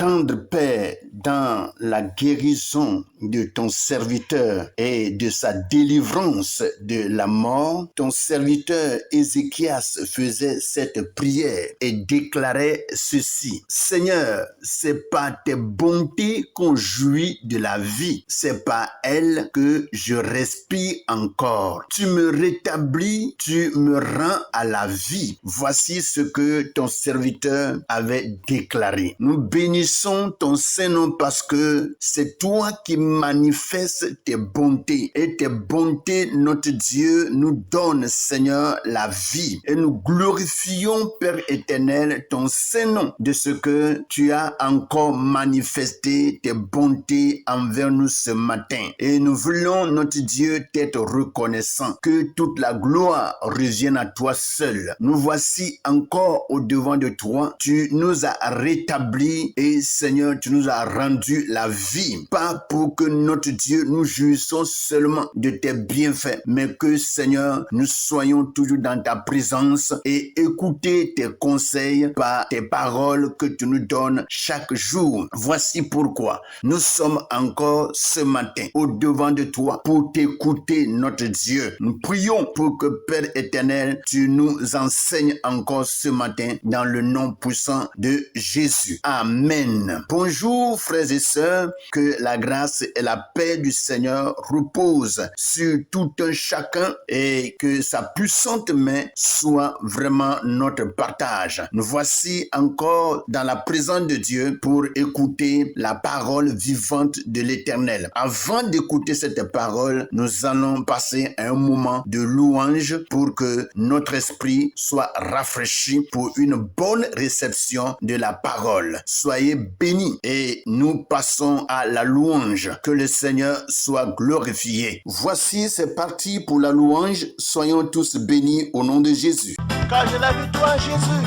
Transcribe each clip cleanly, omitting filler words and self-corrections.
tendre Père, dans la guérison de ton serviteur et de sa délivrance de la mort, ton serviteur Ézéchias faisait cette prière et déclarait ceci. Seigneur, c'est par tes bontés qu'on jouit de la vie. C'est par elles que je respire encore. Tu me rétablis, tu me rends à la vie. Voici ce que ton serviteur avait déclaré. Nous bénissons ton Saint-Nom parce que c'est toi qui manifestes tes bontés. Et tes bontés, notre Dieu, nous donne, Seigneur, la vie. Et nous glorifions, Père éternel, ton Saint-Nom de ce que tu as encore manifesté tes bontés envers nous ce matin. Et nous voulons, notre Dieu, t'être reconnaissant. Que toute la gloire revienne à toi seul. Nous voici encore au devant de toi. Tu nous as rétablis et Seigneur, tu nous as rendu la vie. Pas pour que notre Dieu, nous jouissons seulement de tes bienfaits, mais que Seigneur, nous soyons toujours dans ta présence et écouter tes conseils par tes paroles que tu nous donnes chaque jour. Voici pourquoi nous sommes encore ce matin au devant de toi pour t'écouter, notre Dieu. Nous prions pour que Père éternel, tu nous enseignes encore ce matin dans le nom puissant de Jésus. Amen. Bonjour frères et sœurs, que la grâce et la paix du Seigneur reposent sur tout un chacun et que sa puissante main soit vraiment notre partage. Nous voici encore dans la présence de Dieu pour écouter la parole vivante de l'Éternel. Avant d'écouter cette parole, nous allons passer un moment de louange pour que notre esprit soit rafraîchi pour une bonne réception de la parole. Soyez bénis et nous passons à la louange. Que le Seigneur soit glorifié. Voici, c'est parti pour la louange. Soyons tous bénis au nom de Jésus. Car j'ai la victoire, Jésus.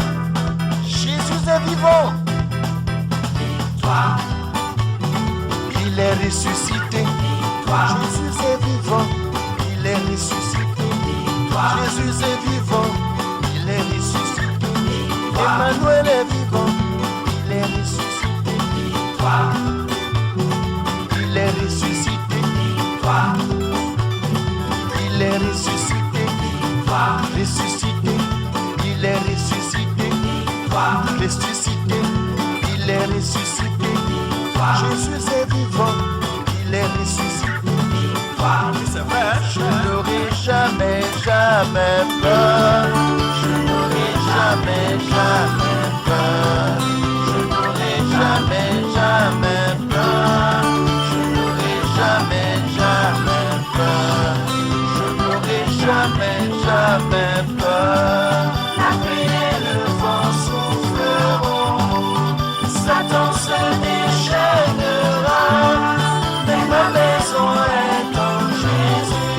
Jésus est vivant. Victoire. Il est ressuscité. Victoire. Jésus est vivant. Il est ressuscité. Victoire. Jésus est vivant. Il est ressuscité. Victoire. Emmanuel est vivant. Il est ressuscité. Victoire. Il est ressuscité. Victoire. Il est ressuscité. Victoire. Ressuscité. Il est ressuscité. Victoire. Ressuscité. Il est ressuscité. Victoire. Jésus est vivant. Il est ressuscité. Victoire. C'est vrai. Je n'aurai jamais, jamais peur. Je n'aurai jamais, jamais peur. Je n'aurai jamais, jamais peur. Je n'aurai jamais, jamais peur. Je n'aurai jamais, jamais peur. La pluie et le vent souffleront. Satan se déchaînera. Mais ma maison est en Jésus.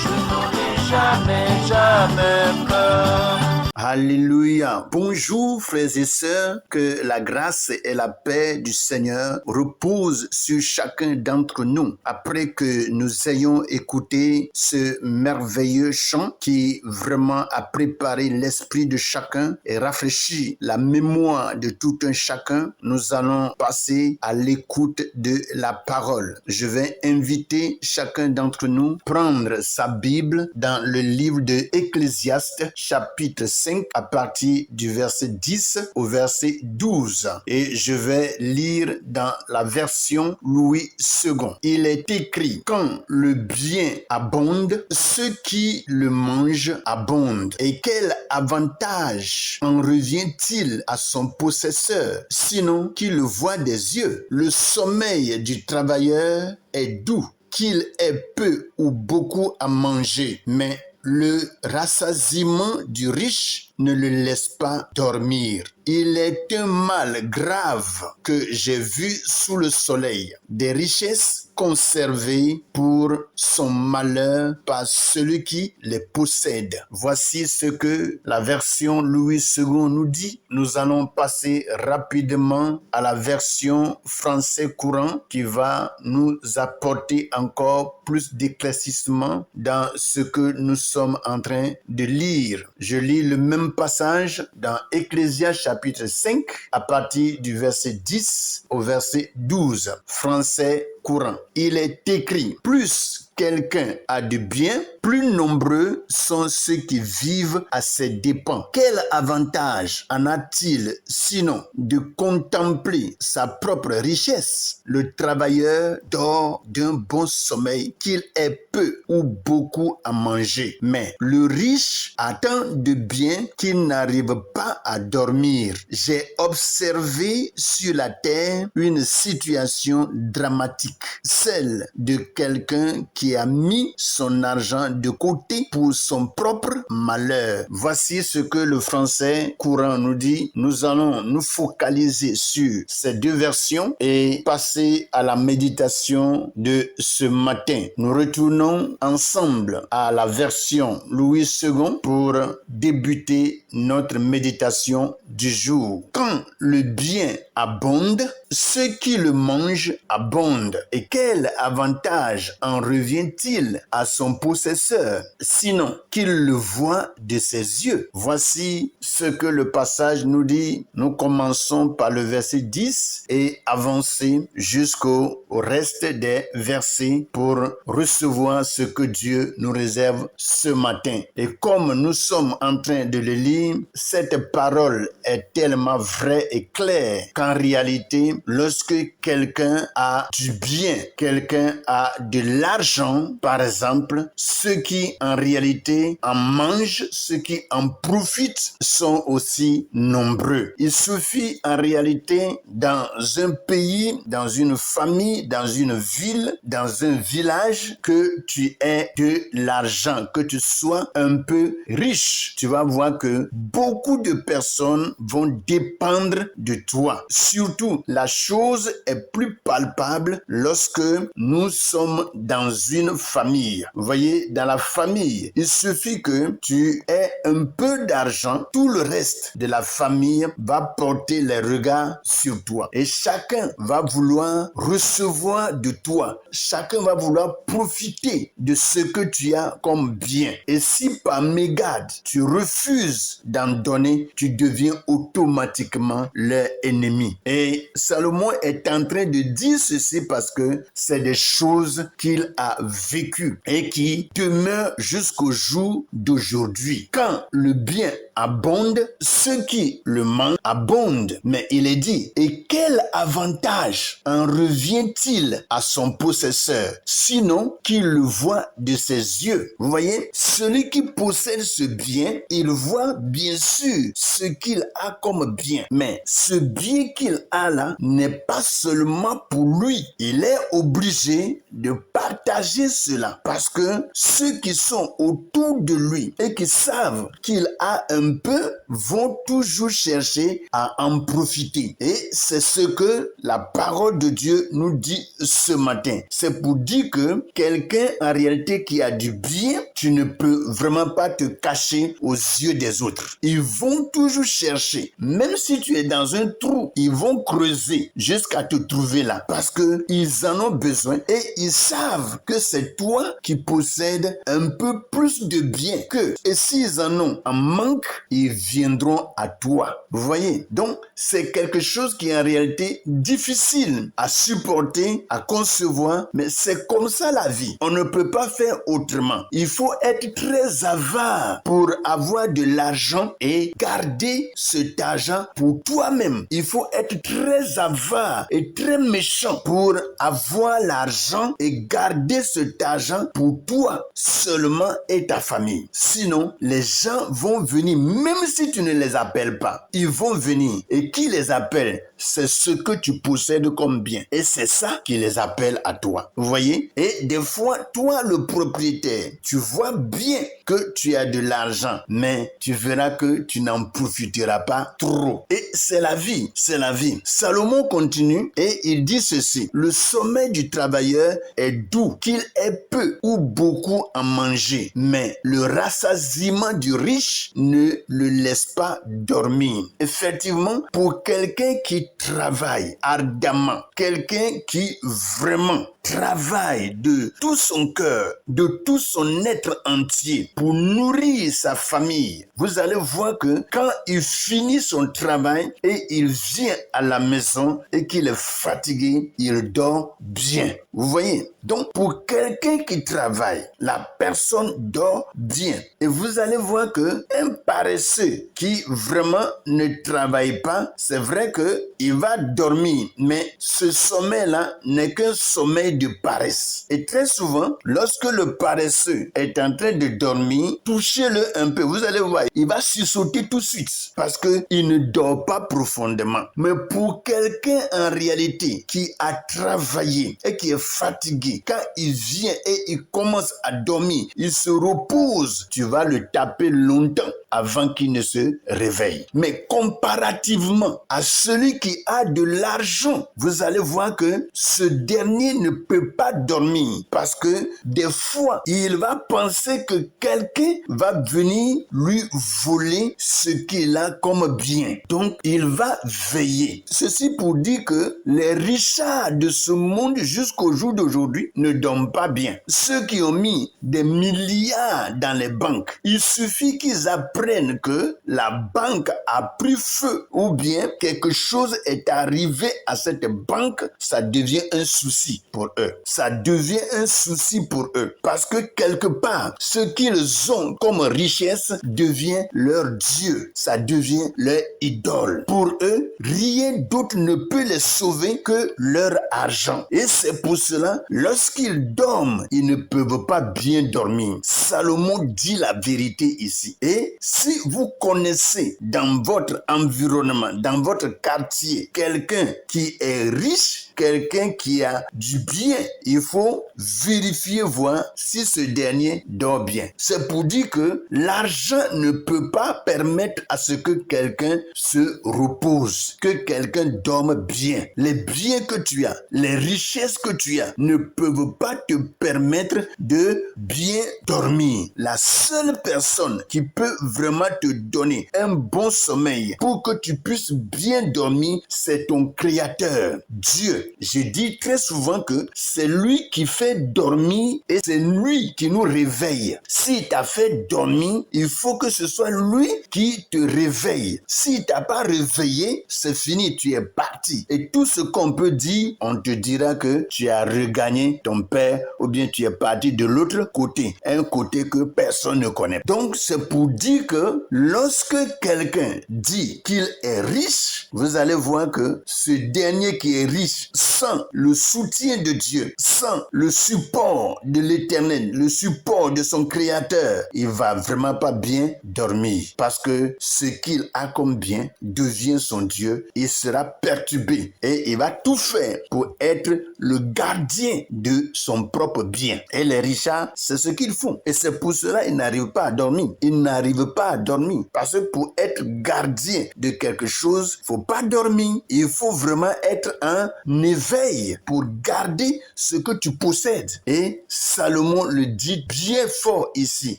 Je n'aurai jamais, jamais peur. Alléluia. Bonjour frères et sœurs, que la grâce et la paix du Seigneur reposent sur chacun d'entre nous. Après que nous ayons écouté ce merveilleux chant qui vraiment a préparé l'esprit de chacun et rafraîchi la mémoire de tout un chacun, nous allons passer à l'écoute de la parole. Je vais inviter chacun d'entre nous à prendre sa Bible dans le livre de Ecclésiaste, chapitre 5, à partir du verset 10 au verset 12. Et je vais lire dans la version Louis II. Il est écrit: quand le bien abonde, ceux qui le mangent abondent. Et quel avantage en revient-il à son possesseur, sinon qu'il le voit des yeux? Le sommeil du travailleur est doux, qu'il ait peu ou beaucoup à manger, mais le rassasiement du riche ne le laisse pas dormir. Il est un mal grave que j'ai vu sous le soleil, des richesses conservées pour son malheur par celui qui les possède. Voici ce que la version Louis II nous dit. Nous allons passer rapidement à la version français courant qui va nous apporter encore plus d'éclaircissement dans ce que nous sommes en train de lire. Je lis le même même passage dans Ecclésiaste chapitre 5 à partir du verset 10 au verset 12, français courant. Il est écrit, plus quelqu'un a de biens, plus nombreux sont ceux qui vivent à ses dépens. Quel avantage en a-t-il sinon de contempler sa propre richesse? Le travailleur dort d'un bon sommeil, qu'il ait peu ou beaucoup à manger. Mais le riche a tant de biens qu'il n'arrive pas à dormir. J'ai observé sur la terre une situation dramatique, celle de quelqu'un qui a mis son argent de côté pour son propre malheur. Voici ce que le français courant nous dit. Nous allons nous focaliser sur ces deux versions et passer à la méditation de ce matin. Nous retournons ensemble à la version Louis II pour débuter notre méditation du jour. Quand le bien abonde, ceux qui le mangent abondent. Et quel avantage en revient-il à son possesseur, sinon qu'il le voit de ses yeux? Voici ce que le passage nous dit. Nous commençons par le verset 10 et avancer jusqu'au reste des versets pour recevoir ce que Dieu nous réserve ce matin. Et comme nous sommes en train de le lire, cette parole est tellement vraie et claire qu'en réalité, lorsque quelqu'un a du bien, quelqu'un a de l'argent, par exemple, ceux qui en réalité en mangent, ceux qui en profitent sont aussi nombreux. Il suffit en réalité dans un pays, dans une famille, dans une ville, dans un village que tu aies de l'argent, que tu sois un peu riche. Tu vas voir que beaucoup de personnes vont dépendre de toi. Surtout, la chose est plus palpable lorsque nous sommes dans une famille. Vous voyez, dans la famille, il suffit que tu aies un peu d'argent, tout le reste de la famille va porter les regards sur toi. Et chacun va vouloir recevoir de toi. Chacun va vouloir profiter de ce que tu as comme bien. Et si par mégarde, tu refuses d'en donner, tu deviens automatiquement leur ennemi. Et Salomon est en train de dire ceci parce que c'est des choses qu'il a vécues et qui demeurent jusqu'au jour d'aujourd'hui. Quand le bien abonde, ceux qui le mangent abondent. Mais il est dit, et quel avantage en revient-il à son possesseur, sinon qu'il le voit de ses yeux? Vous voyez, celui qui possède ce bien, il voit bien sûr ce qu'il a comme bien. Mais ce bien qu'il a là n'est pas seulement pour lui. Il est obligé de partager cela parce que ceux qui sont autour de lui et qui savent qu'il a un peu vont toujours chercher à en profiter. Et c'est ce que la parole de Dieu nous dit ce matin. C'est pour dire que quelqu'un en réalité qui a du bien, tu ne peux vraiment pas te cacher aux yeux des autres. Ils vont toujours chercher. Même si tu es dans un trou, ils vont creuser jusqu'à te trouver là parce que ils en ont besoin et ils savent que c'est toi qui possèdes un peu plus de bien qu'eux. Et s'ils en ont en manque, ils viendront à toi. Vous voyez? Donc, c'est quelque chose qui est en réalité difficile à supporter, à concevoir, mais c'est comme ça la vie. On ne peut pas faire autrement. Il faut être très avare pour avoir de l'argent et garder cet argent pour toi-même. Il faut être très avare et très méchant pour avoir l'argent et garder cet argent pour toi seulement et ta famille. Sinon, les gens vont venir, même si tu ne les appelles pas. Ils vont venir. Et qui les appelle? C'est ce que tu possèdes comme bien. Et c'est ça qui les appelle à toi. Vous voyez? Et des fois, toi, le propriétaire, tu vois bien que tu as de l'argent, mais tu verras que tu n'en profiteras pas trop. Et c'est la vie. C'est la vie. Salomon continue et il dit ceci. Le sommeil du travailleur est doux, qu'il ait peu ou beaucoup à manger, mais le rassasiement du riche ne le laisse pas dormir. Effectivement, pour quelqu'un qui travaille ardemment, quelqu'un qui vraiment travaille de tout son cœur, de tout son être entier pour nourrir sa famille, vous allez voir que quand il finit son travail et il vient à la maison et qu'il est fatigué, il dort bien. Vous voyez? Donc, pour quelqu'un qui travaille, la personne dort bien. Et vous allez voir que un paresseux qui vraiment ne travaille pas, c'est vrai qu'il va dormir, mais ce sommeil-là n'est qu'un sommeil de paresse. Et très souvent, lorsque le paresseux est en train de dormir, touchez-le un peu. Vous allez voir, il va sursauter tout de suite parce qu'il ne dort pas profondément. Mais pour quelqu'un en réalité qui a travaillé et qui est fatigué, quand il vient et il commence à dormir, il se repose, tu vas le taper longtemps avant qu'il ne se réveille. Mais comparativement à celui qui a de l'argent, vous allez voir que ce dernier ne peut pas dormir parce que des fois, il va penser que quelqu'un va venir lui voler ce qu'il a comme bien. Donc, il va veiller. Ceci pour dire que les richards de ce monde jusqu'au jour d'aujourd'hui ne dorment pas bien. Ceux qui ont mis des milliards dans les banques, il suffit qu'ils apprennent que la banque a pris feu ou bien quelque chose est arrivé à cette banque, ça devient un souci pour eux. Ça devient un souci pour eux parce que quelque part, ce qu'ils ont comme richesse devient leur Dieu. Ça devient leur idole. Pour eux, rien d'autre ne peut les sauver que leur argent. Et c'est pour cela, lorsqu'ils dorment, ils ne peuvent pas bien dormir. Salomon dit la vérité ici. Et si vous connaissez dans votre environnement, dans votre quartier, quelqu'un qui est riche, quelqu'un qui a du bien, il faut vérifier, voir si ce dernier dort bien. C'est pour dire que l'argent ne peut pas permettre à ce que quelqu'un se repose, que quelqu'un dorme bien. Les biens que tu as, les richesses que tu as ne peuvent pas te permettre de bien dormir. La seule personne qui peut vraiment te donner un bon sommeil pour que tu puisses bien dormir, c'est ton Créateur, Dieu. Je dis très souvent que c'est lui qui fait dormir et c'est lui qui nous réveille. S'il t'a fait dormir, il faut que ce soit lui qui te réveille. S'il t'a pas réveillé, c'est fini, tu es parti. Et tout ce qu'on peut dire, on te dira que tu as regagné ton père ou bien tu es parti de l'autre côté, un côté que personne ne connaît. Donc c'est pour dire que lorsque quelqu'un dit qu'il est riche, vous allez voir que ce dernier qui est riche, sans le soutien de Dieu, sans le support de l'Éternel, le support de son Créateur, il va vraiment pas bien dormir parce que ce qu'il a comme bien devient son Dieu. Il sera perturbé et il va tout faire pour être le gardien de son propre bien. Et les richards, c'est ce qu'ils font. Et c'est pour cela qu'ils n'arrivent pas à dormir. Ils n'arrivent pas à dormir parce que pour être gardien de quelque chose, il ne faut pas dormir. Il faut vraiment être en éveil pour garder ce que tu possèdes. Et Salomon le dit bien fort ici.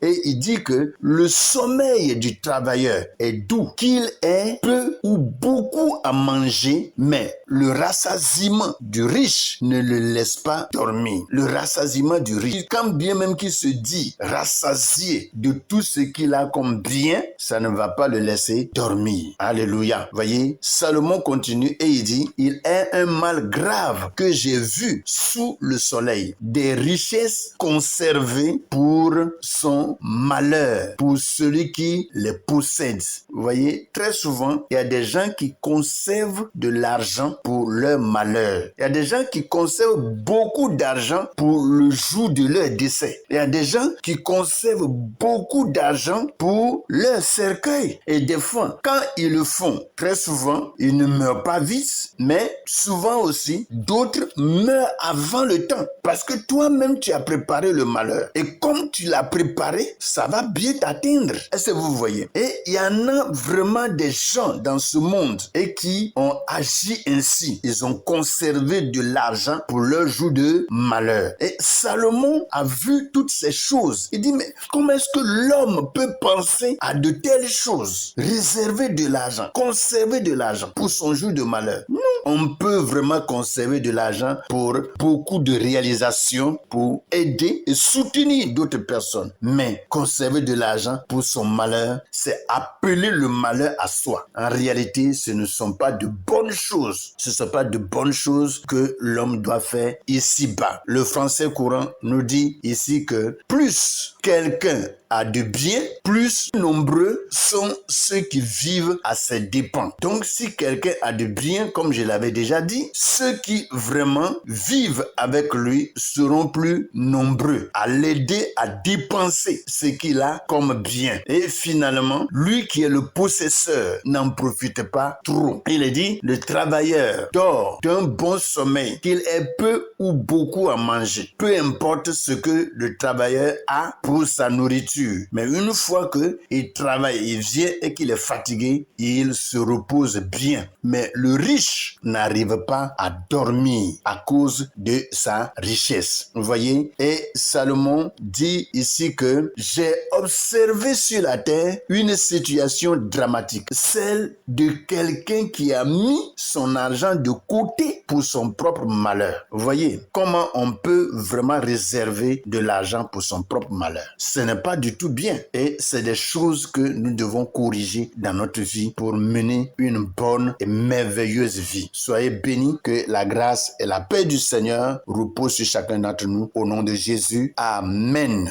Et il dit que le sommeil du travailleur est doux, qu'il ait peu ou beaucoup à manger, mais le rassasiement du riche ne le laisse pas dormir. Le rassasiement du riche, quand bien même qu'il se dit rassasié de tout ce qu'il a comme bien, ça ne va pas le laisser dormir. Alléluia. Voyez, Salomon continue et il dit, il est un mal grave que j'ai vu sous le soleil, des richesses conservées pour son malheur, pour celui qui les possède. Vous voyez, très souvent, il y a des gens qui conservent de l'argent pour leur malheur. Il y a des gens qui conservent beaucoup d'argent pour le jour de leur décès. Il y a des gens qui conservent beaucoup d'argent pour leur cercueil. Et des fois, quand ils le font, très souvent, ils ne meurent pas vite, mais souvent aussi, d'autres meurent avant le temps. Parce que toi-même, tu as préparé le malheur. Et comme tu l'as préparé, ça va bien t'atteindre. Est-ce que vous voyez? Et il y en a vraiment des gens dans ce monde et qui ont agi ainsi. aussi, ils ont conservé de l'argent pour leur jour de malheur. Et Salomon a vu toutes ces choses. Il dit, mais comment est-ce que l'homme peut penser à de telles choses? Réserver de l'argent, conserver de l'argent pour son jour de malheur. Non, on peut vraiment conserver de l'argent pour beaucoup de réalisations, pour aider et soutenir d'autres personnes. Mais conserver de l'argent pour son malheur, c'est appeler le malheur à soi. En réalité, ce ne sont pas de bonnes choses. Ce ne sont pas de bonnes choses que l'homme doit faire ici-bas. Le français courant nous dit ici que plus quelqu'un a de biens, plus nombreux sont ceux qui vivent à ses dépens. Donc, si quelqu'un a de biens, comme je l'avais déjà dit, ceux qui vraiment vivent avec lui seront plus nombreux à l'aider à dépenser ce qu'il a comme bien. Et finalement, lui qui est le possesseur n'en profite pas trop. Il est dit, le travailleur dort d'un bon sommeil, qu'il ait peu ou beaucoup à manger. Peu importe ce que le travailleur a pour sa nourriture. Mais une fois qu'il travaille, il vient et qu'il est fatigué, il se repose bien. Mais le riche n'arrive pas à dormir à cause de sa richesse. Vous voyez? Et Salomon dit ici que j'ai observé sur la terre une situation dramatique, celle de quelqu'un qui a mis son argent de côté pour son propre malheur. Vous voyez comment on peut vraiment réserver de l'argent pour son propre malheur? Ce n'est pas du tout bien et c'est des choses que nous devons corriger dans notre vie pour mener une bonne et merveilleuse vie. Soyez bénis, que la grâce et la paix du Seigneur reposent sur chacun d'entre nous au nom de Jésus. Amen.